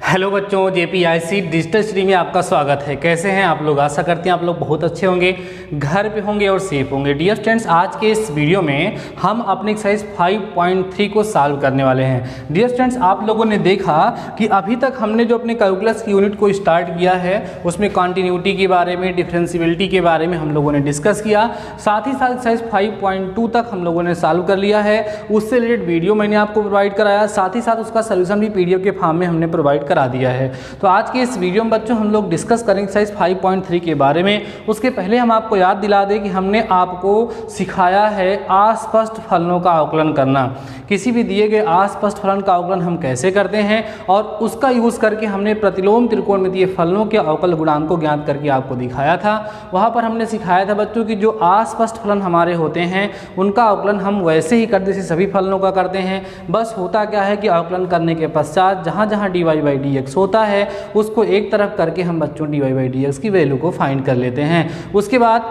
Hello बच्चों, JPIC digital study में आपका स्वागत है। कैसे हैं आप लोग? आशा करते हैं आप लोग बहुत अच्छे होंगे, घर पे होंगे और सेफ होंगे। डियर स्टूडेंट्स, आज के इस वीडियो में हम अपने एक्सरसाइज 5.3 को सॉल्व करने वाले हैं। डियर स्टूडेंट्स, आप लोगों ने देखा कि अभी तक हमने जो अपने कैलकुलस की यूनिट को स्टार्ट किया है उसमें कॉन्टिन्यूटी के बारे में, डिफरेंशियबिलिटी के बारे में हम लोगों ने डिस्कस किया। साथ ही साथ एक्सरसाइज 5.2 तक हम लोगों ने सॉल्व कर लिया है। उससे रिलेटेड वीडियो मैंने आपको प्रोवाइड कराया, साथ ही साथ उसका सोल्यूशन भी PDF के फॉर्म में हमने प्रोवाइड करा दिया है। तो आज के इस वीडियो में बच्चों हम लोग डिस्कस करेंगे एक्सरसाइज 5.3 के बारे में। उसके पहले हम आपको याद दिला दें कि हमने आपको सिखाया है अस्पष्ट फलनों का आकलन करना। किसी भी दिए गए अस्पष्ट फलन का आकलन हम कैसे करते हैं और उसका यूज़ करके हमने प्रतिलोम त्रिकोणमितीय फलनों के अवकल गुणांक को ज्ञात करके आपको दिखाया था। वहाँ पर हमने सिखाया था बच्चों कि जो अस्पष्ट फलन हमारे होते हैं उनका आकलन हम वैसे ही करते जैसे सभी फलनों का करते हैं। बस होता क्या है कि आकलन करने के पश्चात जहाँ जहाँ dy/dx होता है उसको एक तरफ करके हम बच्चों dy/dx की वैल्यू को फाइंड कर लेते हैं। उसके बाद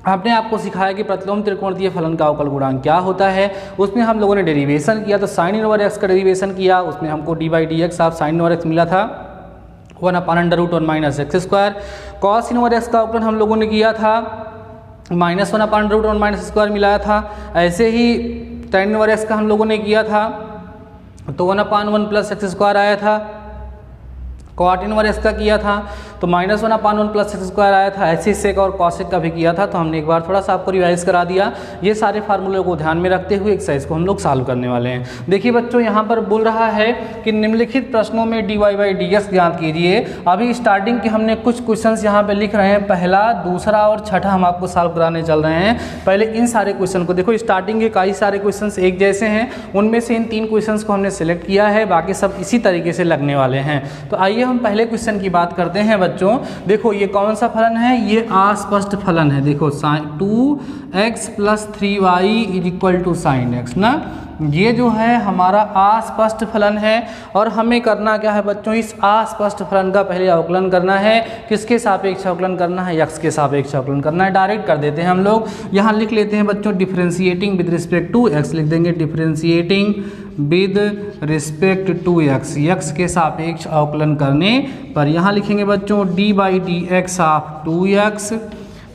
आपने आपको सिखाया कि प्रतिलोम त्रिकोणमितीय फलन का अवकल गुणांक क्या होता है। उसमें हम लोगों ने डेरिवेशन किया, तो sin इनवर्स x का डेरिवेशन किया, उसमें हमको dy/dx of sin inverse x मिला था 1/√1 - x²। cos इनवर्स x का अवकलन हम लोगों ने किया था -1/√1 - x² मिलाया था। ऐसे ही tan इनवर्स x का हम लोगों ने किया था तो 1/1 + x² आया था। cot इनवर्स x का किया था तो -1/1 + x² आया था। ऐसे सेक और कॉसेक का भी किया था, तो हमने एक बार थोड़ा सा आपको रिवाइज करा दिया। ये सारे फार्मूले को ध्यान में रखते हुए एक्सरसाइज को हम लोग सॉल्व करने वाले हैं। देखिए बच्चों, यहाँ पर बोल रहा है कि निम्नलिखित प्रश्नों में dy/dx ज्ञात कीजिए। अभी स्टार्टिंग के हमने कुछ क्वेश्चंस यहाँ पे लिख रहे हैं, पहला, दूसरा और छठा हम आपको सॉल्व कराने चल रहे हैं। पहले इन सारे क्वेश्चन को देखो। स्टार्टिंग के कई सारे क्वेश्चन एक जैसे हैं, उनमें से इन 3 क्वेश्चन को हमने सेलेक्ट किया है, बाकी सब इसी तरीके से लगने वाले हैं। तो आइए हम पहले क्वेश्चन की बात करते हैं बच्चों। देखो ये कौन सा फलन है? ये अस्पष्ट फलन है। देखो 2x + 3y = sin x ना, ये जो है हमारा अस्पष्ट फलन है। और हमें करना क्या है बच्चों? इस अस्पष्ट फलन का पहले अवकलन करना है। किसके सापेक्ष अवकलन करना है? x के सापेक्ष अवकलन करना है। डायरेक्ट कर देते हैं हम लोग। यहाँ लिख लेते हैं बच्चों differentiating with respect to x, लिख देंगे differentiating with respect to x के सापेक्ष अवकलन करने पर यहाँ लिखेंगे बच्चों dy/dx of 2x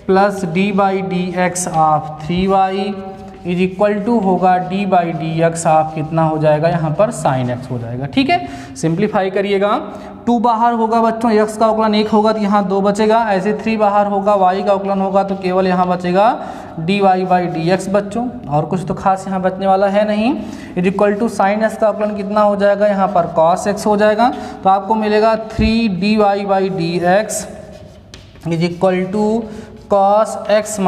plus dy/dx of 3y = होगा dy/dx ऑफ कितना हो जाएगा यहाँ पर sin x हो जाएगा। ठीक है, सिंप्लीफाई करिएगा। 2 बाहर होगा बच्चों, x का अवकलन 1 होगा तो यहाँ 2 बचेगा। ऐसे 3 बाहर होगा, y का अवकलन होगा तो केवल यहाँ बचेगा dy/dx बच्चों, और कुछ तो खास यहाँ बचने वाला है नहीं। = sin x का अवकलन कितना हो जाएगा? यहाँ पर cos x हो जाएगा। तो आपको मिलेगा 3 dy/dx = cos x -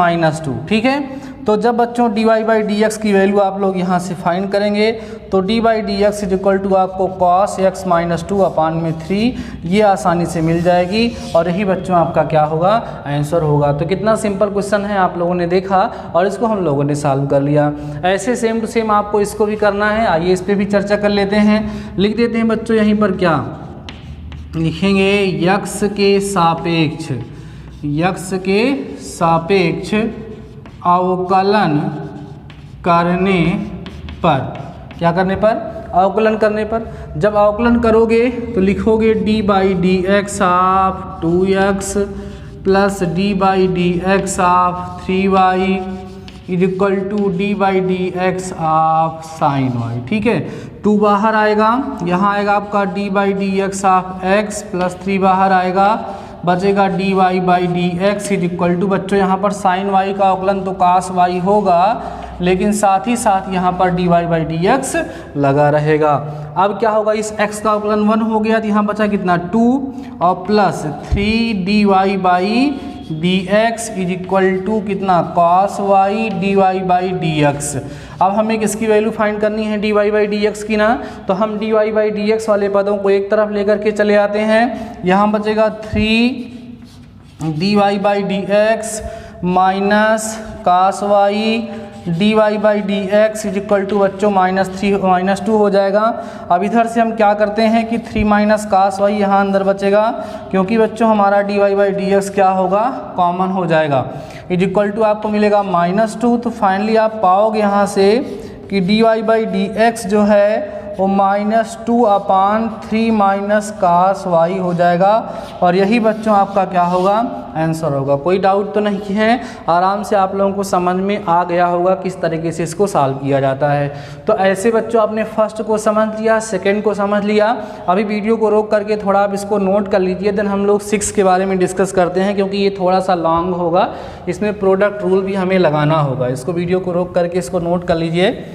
2। ठीक है, तो जब बच्चों dy/dx की वैल्यू आप लोग यहाँ से फाइंड करेंगे तो dy/dx = आपको cos x - 2/3 ये आसानी से मिल जाएगी। और यही बच्चों आपका क्या होगा? आंसर होगा। तो कितना सिंपल क्वेश्चन है आप लोगों ने देखा और इसको हम लोगों ने सॉल्व कर लिया। ऐसे सेम टू सेम आपको इसको भी करना है। आइए इस पर भी चर्चा कर लेते हैं। लिख देते हैं बच्चों यहीं पर क्या लिखेंगे? x के सापेक्ष अवकलन करने पर, क्या करने पर? अवकलन करने पर। जब अवकलन करोगे तो लिखोगे dy/dx of 2x plus dy/dx of 3y = dy/dx of sin y। ठीक है, 2 बाहर आएगा, यहाँ आएगा आपका dy/dx ऑफ x प्लस 3 बाहर आएगा, बचेगा dy/dx = बच्चों यहाँ पर sin y का अवकलन तो cos y होगा, लेकिन साथ ही साथ यहाँ पर dy/dx लगा रहेगा। अब क्या होगा? इस x का अवकलन 1 हो गया तो यहाँ बचा कितना? 2 और प्लस 3 dy/dx = कितना? cos y dy/dx। अब हमें किसकी वैल्यू फाइंड करनी है? dy/dx की ना, तो हम dy/dx वाले पदों को एक तरफ लेकर के चले आते हैं। यहाँ बचेगा 3 dy/dx minus cos y dy/dx = बच्चों -2 हो जाएगा। अब इधर से हम क्या करते हैं कि 3 - cos y यहाँ अंदर बचेगा, क्योंकि बच्चों हमारा dy/dx क्या होगा? कॉमन हो जाएगा। = आपको मिलेगा -2। तो फाइनली आप पाओगे यहाँ से कि dy/dx जो है वो -2/3 माइनस cos y हो जाएगा और यही बच्चों आपका क्या होगा, आंसर होगा। कोई डाउट तो नहीं है, आराम से आप लोगों को समझ में आ गया होगा किस तरीके से इसको सॉल्व किया जाता है। तो ऐसे बच्चों आपने फर्स्ट को समझ लिया, सेकंड को समझ लिया। अभी वीडियो को रोक करके थोड़ा आप इसको नोट कर लीजिए, देन हम लोग 6 के बारे में डिस्कस करते हैं, क्योंकि ये थोड़ा सा लॉन्ग होगा, इसमें प्रोडक्ट रूल भी हमें लगाना होगा। इसको वीडियो को रोक करके इसको नोट कर लीजिए,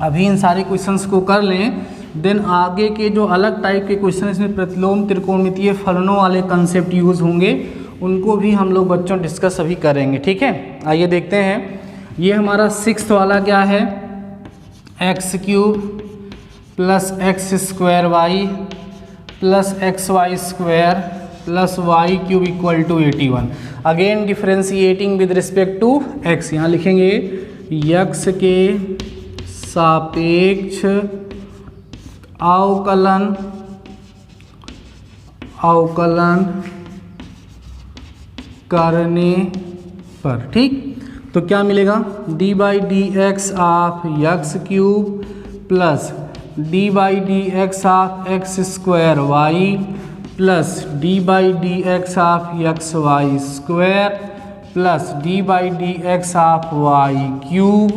अभी इन सारे क्वेश्चंस को कर लें, देन आगे के जो अलग टाइप के क्वेश्चन इसमें प्रतिलोम त्रिकोणमितीय फलनों वाले कंसेप्ट यूज़ होंगे, उनको भी हम लोग बच्चों डिस्कस अभी करेंगे। ठीक है, आइए देखते हैं। ये हमारा 6th वाला क्या है, x³ plus x² plus xy² plus y³ equal to 81। Again differentiating with respect to x, यहाँ लिखेंगे x के सापेक्ष अवकलन करने पर। ठीक, तो क्या मिलेगा, d/dx of x³ plus d/dx of x² plus d/dx of xy² plus d/dx of y³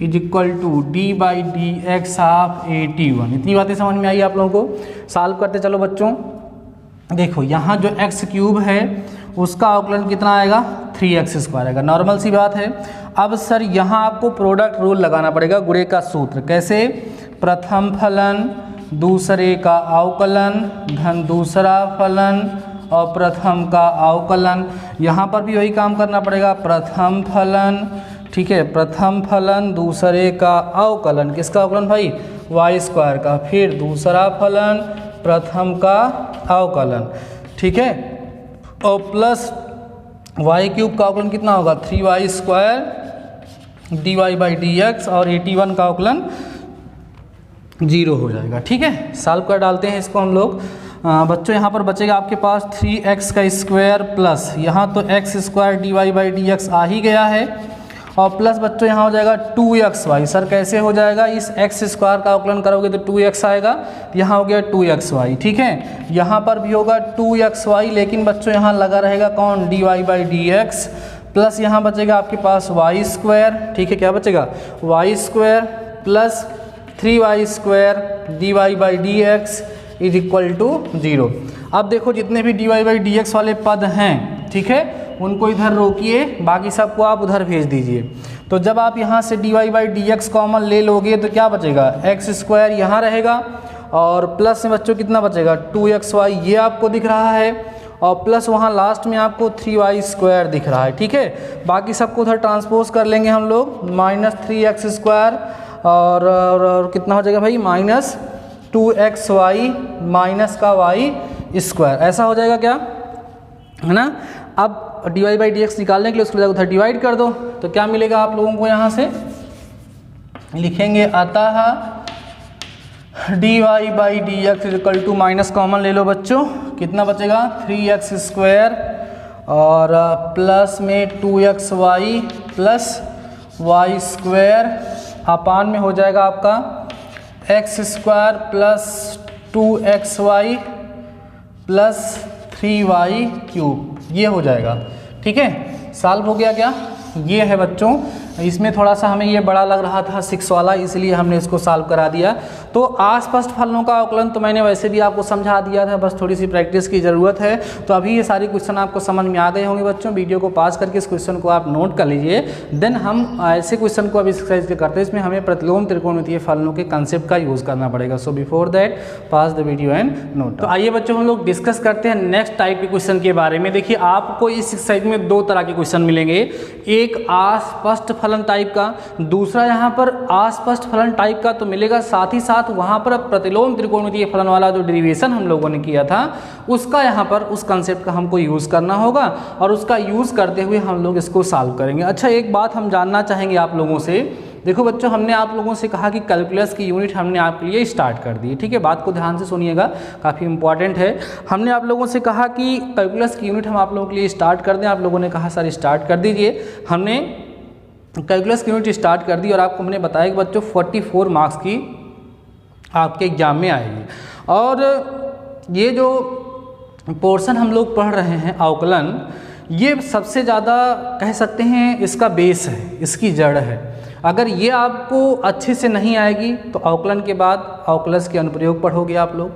is equal to d/dx of 81। इतनी बातें समझ में आई आप लोगों को। सॉल्व करते चलो बच्चों। देखो यहाँ जो x³ है उसका अवकलन कितना आएगा, 3x² आएगा, नॉर्मल सी बात है। अब सर यहाँ आपको प्रोडक्ट रूल लगाना पड़ेगा, गुणे का सूत्र। कैसे, प्रथम फलन दूसरे का अवकलन धन दूसरा फलन और प्रथम का अवकलन। यहाँ पर भी वही काम करना पड़ेगा, प्रथम फलन, ठीक है, प्रथम फलन दूसरे का अवकलन, किसका अवकलन भाई, y² का, फिर दूसरा फलन प्रथम का अवकलन, ठीक है, और प्लस y³ का अवकलन कितना होगा, 3y² dy/dx और 81 का अवकलन 0 हो जाएगा। ठीक है, सॉल्व कर डालते हैं इसको हम लोग। बच्चों यहाँ पर बचेगा आपके पास 3x² प्लस यहाँ तो x² dy/dx आ ही गया है, और प्लस बच्चों यहाँ हो जाएगा 2xy। सर कैसे हो जाएगा, इस x² का अवकलन करोगे तो 2x आएगा, यहाँ हो गया 2xy। ठीक है, यहाँ पर भी होगा 2xy, लेकिन बच्चों यहाँ लगा रहेगा कौन, dy/dx, प्लस यहाँ बचेगा आपके पास y²। ठीक है, क्या बचेगा, y² plus 3y² dy/dx is equal to 0। अब देखो जितने भी dy/dx वाले पद हैं, ठीक है, उनको इधर रोकिए, बाकी सबको आप उधर भेज दीजिए। तो जब आप यहाँ से dy/dx कॉमन ले लोगे तो क्या बचेगा, x² यहाँ रहेगा और प्लस में बच्चों कितना बचेगा, 2xy ये आपको दिख रहा है, और प्लस वहाँ लास्ट में आपको 3y² दिख रहा है। ठीक है, बाकी सबको उधर ट्रांसपोज कर लेंगे हम लोग, -3x² और कितना हो जाएगा भाई, -2xy माइनस का y², ऐसा हो जाएगा क्या, है ना। अब dy/dx निकालने के लिए उसको उधर डिवाइड कर दो, तो क्या मिलेगा आप लोगों को, यहाँ से लिखेंगे अतः dy/dx equal to minus common ले लो बच्चों, कितना बचेगा 3x² और प्लस में 2xy प्लस y² अपान में हो जाएगा आपका x² plus 2xy plus 3y³, ये हो जाएगा। ठीक है, सॉल्व हो गया क्या, ये है बच्चों। इसमें थोड़ा सा हमें ये बड़ा लग रहा था 6 वाला, इसलिए हमने इसको सॉल्व करा दिया। तो आसपास फलनों का अवकलन तो मैंने वैसे भी आपको समझा दिया था, बस थोड़ी सी प्रैक्टिस की ज़रूरत है। तो अभी ये सारे क्वेश्चन आपको समझ में आ गए होंगे बच्चों। वीडियो को पास करके इस क्वेश्चन को आप नोट कर लीजिए, देन हम ऐसे क्वेश्चन को अभी एक्सरसाइज के करते हैं, इसमें हमें प्रतिलोम त्रिकोणमितीय फलनों के कंसेप्ट का यूज़ करना पड़ेगा। So before that pass the video and note. तो आइए बच्चों हम लोग डिस्कस करते हैं नेक्स्ट टाइप के क्वेश्चन के बारे में। देखिए आपको इस एक्सरसाइज में 2 तरह के क्वेश्चन मिलेंगे, एक अस्पष्ट फलन टाइप का, दूसरा यहाँ पर अस्पष्ट फलन टाइप का तो मिलेगा, साथ ही साथ वहाँ पर प्रतिलोम त्रिकोणमितीय फलन वाला जो डेरिवेशन हम लोगों ने किया था उसका यहाँ पर उस कंसेप्ट का हमको यूज़ करना होगा, और उसका यूज़ करते हुए हम लोग इसको सॉल्व करेंगे। अच्छा, एक बात हम जानना चाहेंगे आप लोगों से। देखो बच्चों, हमने आप लोगों से कहा कि कैलकुलस की यूनिट हमने आपके लिए स्टार्ट कर दी है। ठीक है, बात को ध्यान से सुनिएगा, काफ़ी इंपॉर्टेंट है। हमने आप लोगों से कहा कि कैलकुलस की यूनिट हम आप लोगों के लिए स्टार्ट कर दें। आप लोगों ने कहा सर स्टार्ट कर दीजिए। हमने कैलकुलस की यूनिट स्टार्ट कर दी और आपको हमने बताया कि बच्चों 44 मार्क्स की आपके एग्जाम में आएगी। और ये जो पोर्शन हम लोग पढ़ रहे हैं अवकलन, ये सबसे ज़्यादा कह सकते हैं इसका बेस है, इसकी जड़ है। अगर ये आपको अच्छे से नहीं आएगी तो अवकलन के बाद अवकलज के अनुप्रयोग पढ़ोगे आप लोग,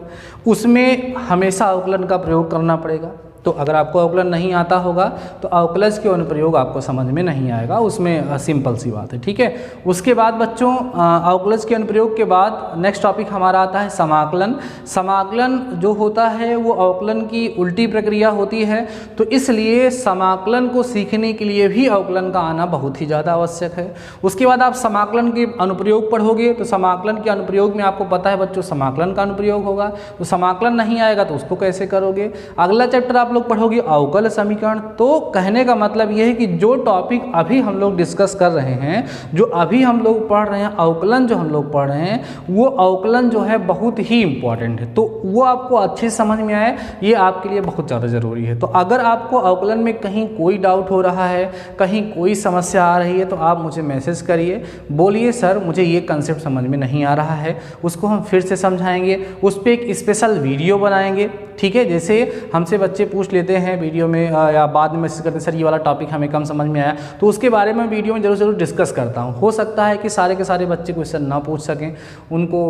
उसमें हमेशा अवकलन का प्रयोग करना पड़ेगा। तो अगर आपको अवकलन नहीं आता होगा तो अवकलज के अनुप्रयोग आपको समझ में नहीं आएगा, उसमें सिंपल सी बात है, ठीक है। उसके बाद बच्चों अवकलज के अनुप्रयोग के बाद नेक्स्ट टॉपिक हमारा आता है समाकलन। समाकलन जो होता है वो अवकलन की उल्टी प्रक्रिया होती है, तो इसलिए समाकलन को सीखने के लिए भी अवकलन का आना बहुत ही ज़्यादा आवश्यक है। उसके बाद आप समाकलन के अनुप्रयोग पढ़ोगे, तो समाकलन के अनुप्रयोग में आपको पता है बच्चों समाकलन का अनुप्रयोग होगा, तो समाकलन नहीं आएगा तो उसको कैसे करोगे। अगला चैप्टर आप लोग पढ़ोगे अवकल समीकरण। तो कहने का मतलब यह है कि जो टॉपिक अभी हम लोग डिस्कस कर रहे हैं, जो अभी हम लोग पढ़ रहे हैं अवकलन, जो हम लोग पढ़ रहे हैं वो अवकलन जो है बहुत ही इंपॉर्टेंट है, तो वो आपको अच्छे समझ में आए ये आपके लिए बहुत ज़्यादा ज़रूरी है। तो अगर आपको अवकलन में कहीं कोई डाउट हो रहा है, कहीं कोई समस्या आ रही है, तो आप मुझे मैसेज करिए, बोलिए सर मुझे ये कंसेप्ट समझ में नहीं आ रहा है, उसको हम फिर से समझाएंगे, उस पर एक स्पेशल वीडियो बनाएंगे, ठीक है। जैसे हमसे बच्चे पूछ लेते हैं वीडियो में या बाद में मैसेज करते हैं सर ये वाला टॉपिक हमें कम समझ में आया, तो उसके बारे में वीडियो में ज़रूर डिस्कस करता हूँ। हो सकता है कि सारे के सारे बच्चे क्वेश्चन ना पूछ सकें, उनको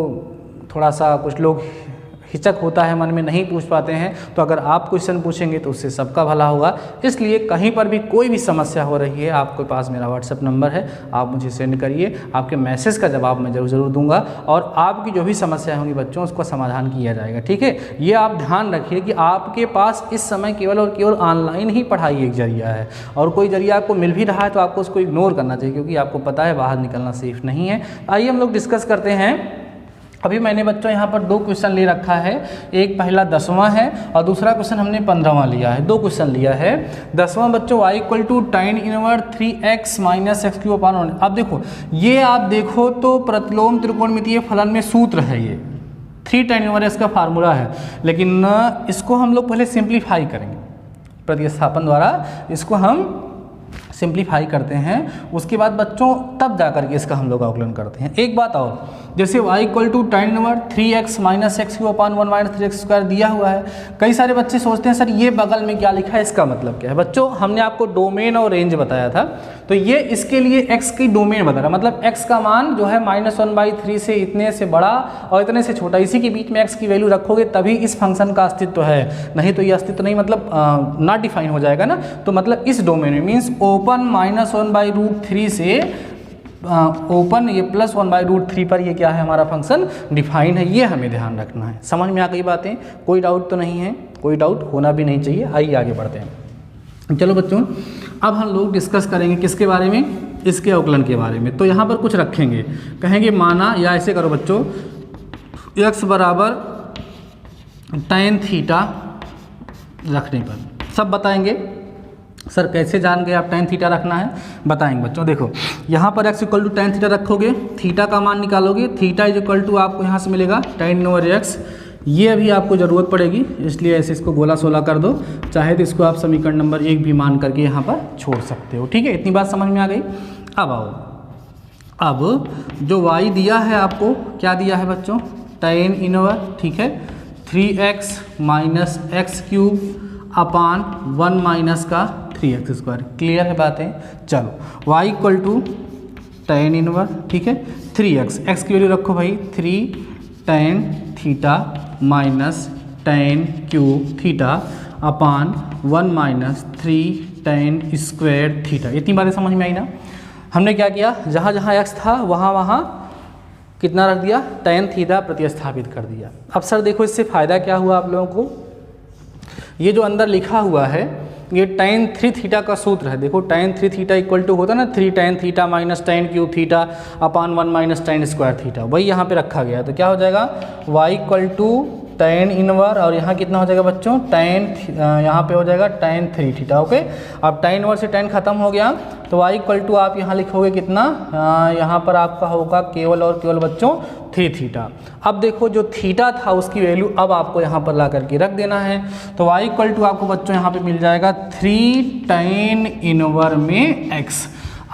थोड़ा सा कुछ लोग हिचक होता है मन में, नहीं पूछ पाते हैं, तो अगर आप क्वेश्चन पूछेंगे तो उससे सबका भला होगा। इसलिए कहीं पर भी कोई भी समस्या हो रही है, आपके पास मेरा व्हाट्सएप नंबर है, आप मुझे सेंड करिए, आपके मैसेज का जवाब मैं ज़रूर दूंगा और आपकी जो भी समस्याएं होंगी बच्चों उसका समाधान किया जाएगा, ठीक है। ये आप ध्यान रखिए कि आपके पास इस समय केवल और केवल ऑनलाइन ही पढ़ाई एक जरिया है, और कोई जरिया आपको मिल भी रहा है तो आपको उसको इग्नोर करना चाहिए, क्योंकि आपको पता है बाहर निकलना सेफ नहीं है। आइए हम लोग डिस्कस करते हैं। अभी मैंने बच्चों यहाँ पर 2 क्वेश्चन ले रखा है, एक पहला 10वां है और दूसरा क्वेश्चन हमने 15वां लिया है। 2 क्वेश्चन लिया है। 10वां बच्चों y = tan inverse 3x - x³/1। अब देखो ये आप देखो तो प्रतिलोम त्रिकोणमितीय फलन में सूत्र है, ये 3 tan इनवर्स का फार्मूला है, लेकिन इसको हम लोग पहले सिंप्लीफाई करेंगे प्रतिस्थापन द्वारा, इसको हम सिंप्लीफाई करते हैं, उसके बाद बच्चों तब जा करके इसका हम लोग अवकलन करते हैं। एक बात और, जैसे y = tan inverse 3x - x³/1 - 3x² दिया हुआ है, कई सारे बच्चे सोचते हैं सर ये बगल में क्या लिखा है, इसका मतलब क्या है। बच्चों हमने आपको डोमेन और रेंज बताया था, तो ये इसके लिए x की डोमेन बता रहा, मतलब x का मान जो है -1/3 से इतने से बड़ा और इतने से छोटा, इसी के बीच में x की वैल्यू रखोगे तभी इस फंक्शन का अस्तित्व है, नहीं तो ये अस्तित्व नहीं, मतलब नॉट डिफाइन हो जाएगा ना। तो मतलब इस डोमेन में मीन्स ओपन -1/√3 से ओपन ये +1/√3 पर ये क्या है हमारा फंक्शन डिफाइन है, ये हमें ध्यान रखना है। समझ में आ गई बातें, कोई डाउट तो नहीं है, कोई डाउट होना भी नहीं चाहिए। आइए आगे बढ़ते हैं। चलो बच्चों अब हम लोग डिस्कस करेंगे किसके बारे में, इसके अवकलन के बारे में। तो यहाँ पर कुछ रखेंगे, कहेंगे माना, या ऐसे करो बच्चों x = tan थीटा रखने पर सब बताएंगे। सर कैसे जान गए आप tan थीटा रखना है, बताएंगे बच्चों। देखो यहाँ पर x = tan थीटा रखोगे, थीटा का मान निकालोगे, थीटा = आपको यहाँ से मिलेगा tan इनवर्स x, ये अभी आपको ज़रूरत पड़ेगी, इसलिए ऐसे इसको गोला सोला कर दो, चाहे तो इसको आप समीकरण नंबर 1 भी मान करके यहाँ पर छोड़ सकते हो, ठीक है। इतनी बात समझ में आ गई। अब आओ, अब जो y दिया है आपको, क्या दिया है बच्चों, tan इनवर्स, ठीक है, 3x - x³ / 3x²। क्लियर है बातें। चलो y = tan इनवर्स, ठीक है, 3x, x की वैल्यू रखो भाई 3 tan theta - tan³ theta / 1 - 3 tan² theta. इतनी बातें समझ में आई ना। हमने क्या किया, जहाँ जहाँ x था वहाँ वहाँ कितना रख दिया, tan थीटा प्रतिस्थापित कर दिया। अब सर देखो इससे फ़ायदा क्या हुआ आप लोगों को, ये जो अंदर लिखा हुआ है ये tan 3 थीटा का सूत्र है। देखो tan 3 थीटा = होता है ना 3 tan theta - tan³ theta / 1 - tan² theta, वही यहाँ पे रखा गया। तो क्या हो जाएगा, y = tan इनवर्स, और यहाँ कितना हो जाएगा बच्चों, tan यहाँ पे हो जाएगा tan 3 थीटा। ओके, अब tan इनवर्स से tan खत्म हो गया, तो y = आप यहाँ लिखोगे कितना, यहाँ पर आपका होगा केवल और केवल बच्चों 3 थीटा। अब देखो जो थीटा था उसकी वैल्यू अब आपको यहाँ पर ला करके रख देना है, तो y = आपको बच्चों यहाँ पे मिल जाएगा 3 tan इनवर्स में x।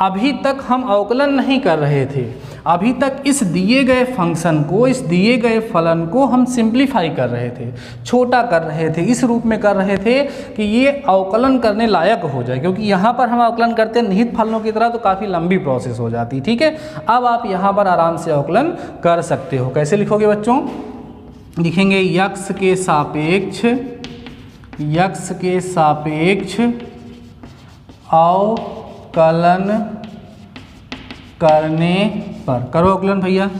अभी तक हम अवकलन नहीं कर रहे थे, अभी तक इस दिए गए फंक्शन को, इस दिए गए फलन को हम सिंप्लीफाई कर रहे थे, छोटा कर रहे थे, इस रूप में कर रहे थे कि ये अवकलन करने लायक हो जाए, क्योंकि यहाँ पर हम अवकलन करते हैं निहित फलनों की तरह तो काफ़ी लंबी प्रोसेस हो जाती, ठीक है। अब आप यहाँ पर आराम से अवकलन कर सकते हो। कैसे लिखोगे बच्चों? लिखेंगे यक्स के सापेक्ष अवकलन करने पर, करो अवकलन भैया,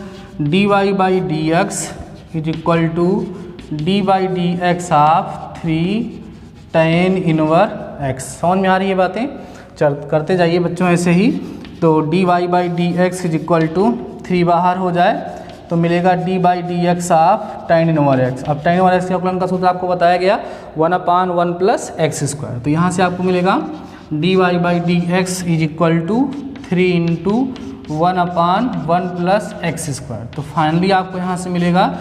dy by D x is equal to d by D x of 3 tan inverse x. समझ में आ रही है बातें? करते जाइए बच्चों ऐसे ही। तो dy by D x is equal to 3 बाहर हो जाए तो मिलेगा d by D x of tan inverse x. अब tan इनवर एक्स के अवकलन का सूत्र आपको बताया गया 1/1 प्लस एक्स स्क्वायर। तो यहाँ से आपको मिलेगा dy by D x is equal to 3 into 1/1 plus X square. तो फाइनली आपको यहाँ से मिलेगा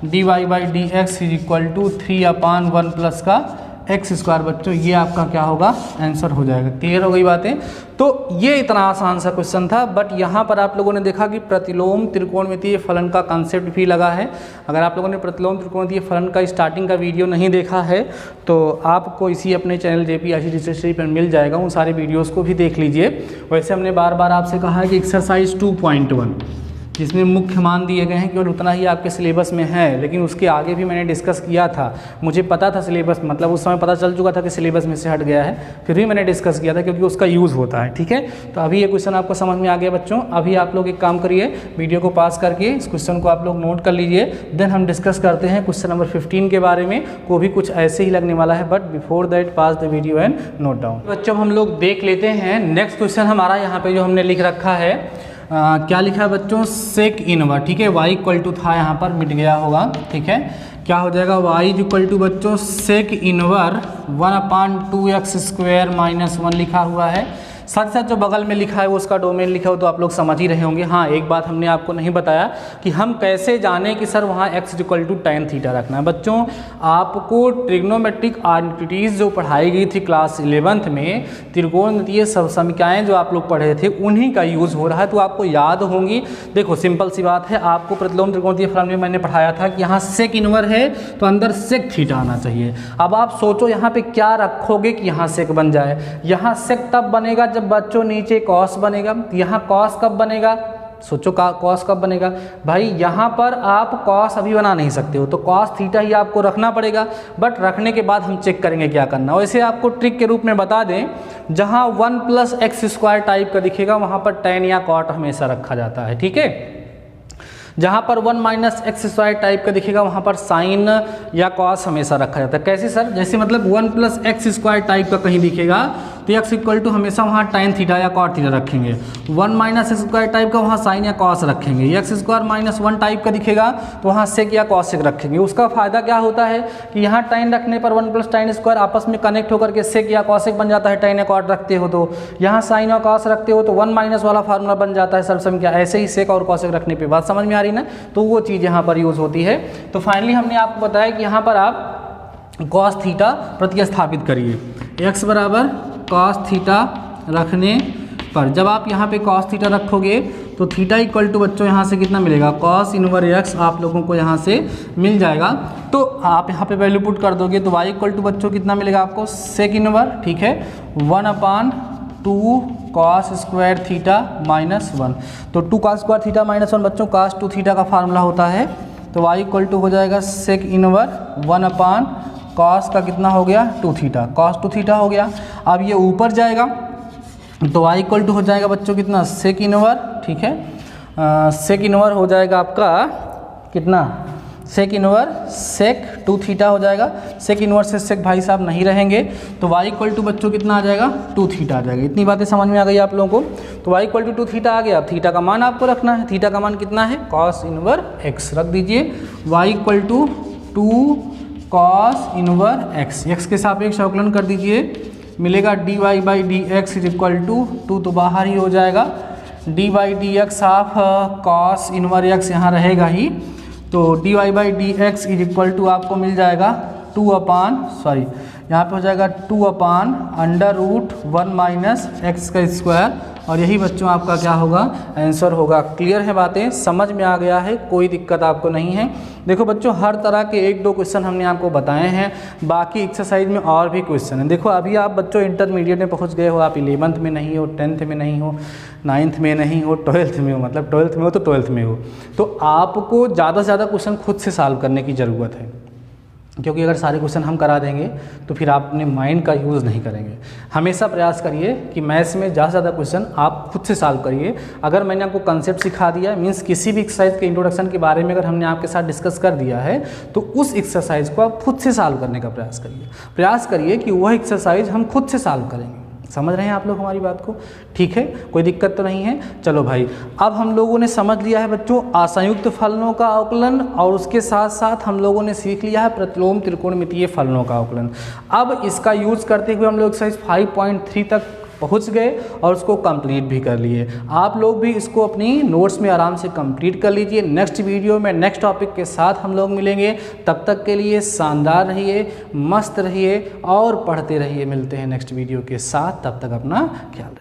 dy by D x is equal to 3/1 plus का एक्स स्क्वायर। बच्चों ये आपका क्या होगा? आंसर हो जाएगा। क्लियर हो गई बातें? तो ये इतना आसान सा क्वेश्चन था, बट यहाँ पर आप लोगों ने देखा कि प्रतिलोम त्रिकोणमितीय फलन का कॉन्सेप्ट भी लगा है। अगर आप लोगों ने प्रतिलोम त्रिकोणमितीय फलन का स्टार्टिंग का वीडियो नहीं देखा है तो आपको इसी अपने चैनल JPIC स्टडी पर मिल जाएगा, उन सारे वीडियोज़ को भी देख लीजिए। वैसे हमने बार बार आपसे कहा है कि एक्सरसाइज 2.1 जिसमें मुख्य मान दिए गए हैं केवल उतना ही आपके सिलेबस में है, लेकिन उसके आगे भी मैंने डिस्कस किया था। मुझे पता था सिलेबस, मतलब उस समय पता चल चुका था कि सिलेबस में से हट गया है, फिर भी मैंने डिस्कस किया था क्योंकि उसका यूज़ होता है, ठीक है। तो अभी ये क्वेश्चन आपको समझ में आ गया बच्चों। अभी आप लोग एक काम करिए, वीडियो को पास करके इस क्वेश्चन को आप लोग नोट कर लीजिए, देन हम डिस्कस करते हैं क्वेश्चन नंबर 15 के बारे में। को भी कुछ ऐसे ही लगने वाला है, but before that pass the video and note down. बच्चों हम लोग देख लेते हैं नेक्स्ट क्वेश्चन हमारा यहाँ पे जो हमने लिख रखा है। क्या लिखा है बच्चों? सेक इनवर, ठीक है। y इक्वल टू था यहाँ पर, मिट गया होगा, ठीक है। क्या हो जाएगा? y इक्वल टू बच्चों सेक इनवर 1/2x स्क्वायर माइनस 1 लिखा हुआ है। साथ ही साथ जो बगल में लिखा है वो उसका डोमेन लिखा हो तो आप लोग समझ ही रहे होंगे। हाँ, एक बात हमने आपको नहीं बताया कि हम कैसे जाने कि सर वहाँ x equal to tan theta रखना है। बच्चों आपको ट्रिग्नोमेट्रिक आइडेंटिटीज़ जो पढ़ाई गई थी क्लास 11th में, त्रिकोणमितीय समीकरण जो आप लोग पढ़े थे उन्हीं का यूज़ हो रहा है, तो आपको याद होंगी। देखो सिंपल सी बात है, आपको प्रतिलोम त्रिकोणमितीय फलन में मैंने पढ़ाया था कि यहाँ सेक इनवर है तो अंदर सेक थीटा आना चाहिए। अब आप सोचो यहाँ पे क्या रखोगे कि यहाँ सेक बन जाए। यहाँ सेक तब बनेगा जब बच्चों नीचे कॉस बनेगा। यहाँ कॉस कब बनेगा? सोचो कॉस कब बनेगा भाई? यहाँ पर आप कॉस अभी बना नहीं सकते हो, तो कॉस थीटा ही आपको रखना पड़ेगा। बट रखने के बाद हम चेक करेंगे क्या करना। वैसे आपको ट्रिक के रूप में बता दें, जहाँ 1 प्लस एक्स स्क्वायर टाइप का दिखेगा वहाँ पर tan या कॉट हमेशा रखा जाता है, ठीक है। जहाँ पर 1 माइनस एक्स स्क्वायर टाइप का दिखेगा वहाँ पर साइन या कॉस हमेशा रखा जाता है। कैसे सर? जैसे मतलब 1 प्लस एक्स स्क्वायर टाइप का कहीं दिखेगा तो एक्स इक्वल टू हमेशा वहाँ tan थीटा या कॉट थीटा रखेंगे। 1 माइनस एक्स स्क्वायर टाइप का वहाँ साइन या कॉस रखेंगे। एक्स स्क्वायर माइनस 1 टाइप का दिखेगा तो वहाँ सेक या कॉसेक रखेंगे। उसका फायदा क्या होता है कि यहाँ tan रखने पर 1 प्लस tan स्क्वायर आपस में कनेक्ट होकर के सेक या कॉसेक बन जाता है। tan या कॉट रखते हो तो यहाँ साइन और कॉस रखते हो तो 1 माइनस वाला फार्मूला बन जाता है सर्वसम क्या। ऐसे ही सेक और कॉसेक रखने पर बात समझ में आ रही ना, तो वो चीज़ यहाँ पर यूज़ होती है। तो फाइनली हमने आपको बताया कि यहाँ पर आप कॉस थीटा प्रतिस्थापित करिए। एक्स बराबर कॉस थीटा रखने पर जब आप यहाँ पे कॉस थीटा रखोगे तो थीटा इक्वल टू बच्चों यहाँ से कितना मिलेगा? कॉस इनवर एक्स आप लोगों को यहाँ से मिल जाएगा। तो आप यहाँ पे वैल्यू पुट कर दोगे तो y इक्वल टू बच्चों कितना मिलेगा आपको? सेक इनवर, ठीक है, 1/2 कॉस स्क्वायर थीटा माइनस 1। तो 2 कॉस स्क्वायर थीटा माइनस 1 बच्चों कॉस 2 थीटा का फार्मूला होता है। तो y इक्वल टू हो जाएगा सेक इनवर 1/ कॉस का कितना हो गया? 2 थीटा, कॉस 2 थीटा हो गया। अब ये ऊपर जाएगा तो y इक्वल टू हो जाएगा बच्चों कितना? सेक इनवर, ठीक है, सेक इनवर हो जाएगा आपका कितना? सेक इनवर सेक 2 थीटा हो जाएगा। सेक इनवर से सेक भाई साहब नहीं रहेंगे तो y इक्वल टू बच्चों कितना आ जाएगा? 2 थीटा आ जाएगा। इतनी बातें समझ में आ गई आप लोगों को। तो y इक्वल टू 2 थीटा आ गया। अब थीटा का मान आपको रखना है। थीटा का मान कितना है? कॉस इनवर x रख दीजिए। y equal to 2 cos inverse x, x के सापेक्ष अवकलन कर दीजिए, मिलेगा dy by D x is equal to 2 तो बाहर ही हो जाएगा, d by D x of cos inverse x यहाँ रहेगा ही। तो dy by D x is equal to आपको मिल जाएगा 2 यहाँ पे हो जाएगा 2/√1 माइनस एक्स का स्क्वायर और यही बच्चों आपका क्या होगा, आंसर होगा। क्लियर है बातें, समझ में आ गया है, कोई दिक्कत आपको नहीं है। देखो बच्चों हर तरह के 1-2 क्वेश्चन हमने आपको बताए हैं, बाकी एक्सरसाइज में और भी क्वेश्चन हैं। देखो अभी आप बच्चों इंटरमीडिएट में पहुंच गए हो, आप 11th में नहीं हो, 10th में नहीं हो, 9th में नहीं हो, 12th में हो, मतलब 12th में हो तो 12th में हो, तो आपको ज़्यादा से ज़्यादा क्वेश्चन खुद से सॉल्व करने की ज़रूरत है, क्योंकि अगर सारे क्वेश्चन हम करा देंगे तो फिर आप अपने माइंड का यूज़ नहीं करेंगे। हमेशा प्रयास करिए कि मैथ्स में ज़्यादा से ज़्यादा क्वेश्चन आप खुद से सॉल्व करिए। अगर मैंने आपको कंसेप्ट सिखा दिया, मीन्स किसी भी एक्सरसाइज के इंट्रोडक्शन के बारे में अगर हमने आपके साथ डिस्कस कर दिया है, तो उस एक्सरसाइज को आप खुद से सॉल्व करने का प्रयास करिए कि वह एक्सरसाइज हम खुद से सॉल्व करेंगे। समझ रहे हैं आप लोग हमारी बात को? ठीक है, कोई दिक्कत तो नहीं है। चलो भाई, अब हम लोगों ने समझ लिया है बच्चों असंयुक्त फलनों का अवकलन, और उसके साथ साथ हम लोगों ने सीख लिया है प्रतिलोम त्रिकोणमितीय फलनों का अवकलन। अब इसका यूज़ करते हुए हम लोग एक्सरसाइज 5.3 तक पहुंच गए और उसको कंप्लीट भी कर लिए। आप लोग भी इसको अपनी नोट्स में आराम से कंप्लीट कर लीजिए। नेक्स्ट वीडियो में नेक्स्ट टॉपिक के साथ हम लोग मिलेंगे। तब तक के लिए शानदार रहिए, मस्त रहिए और पढ़ते रहिए। मिलते हैं नेक्स्ट वीडियो के साथ, तब तक अपना ख्याल रखिए।